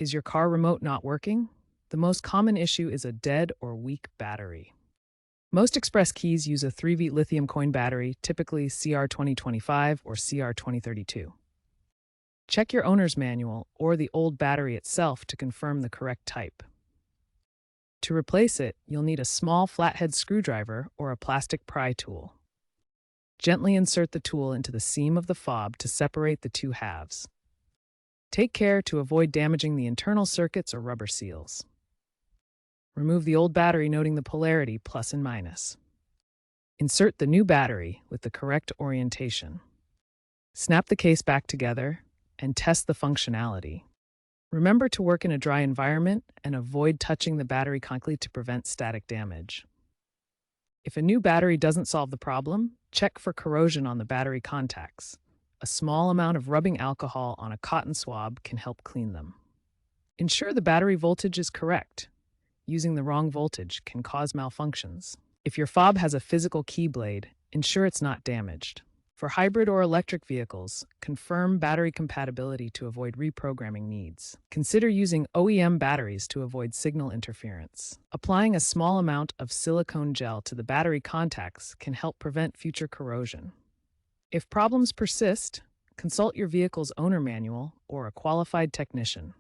Is your car remote not working? The most common issue is a dead or weak battery. Most express keys use a 3V lithium coin battery, typically CR2025 or CR2032. Check your owner's manual or the old battery itself to confirm the correct type. To replace it, you'll need a small flathead screwdriver or a plastic pry tool. Gently insert the tool into the seam of the fob to separate the two halves. Take care to avoid damaging the internal circuits or rubber seals. Remove the old battery, noting the polarity plus and minus. Insert the new battery with the correct orientation. Snap the case back together and test the functionality. Remember to work in a dry environment and avoid touching the battery constantly to prevent static damage. If a new battery doesn't solve the problem, check for corrosion on the battery contacts. A small amount of rubbing alcohol on a cotton swab can help clean them. Ensure the battery voltage is correct. Using the wrong voltage can cause malfunctions. If your fob has a physical key blade, ensure it's not damaged. For hybrid or electric vehicles, confirm battery compatibility to avoid reprogramming needs. Consider using OEM batteries to avoid signal interference. Applying a small amount of silicone gel to the battery contacts can help prevent future corrosion. If problems persist, consult your vehicle's owner manual or a qualified technician.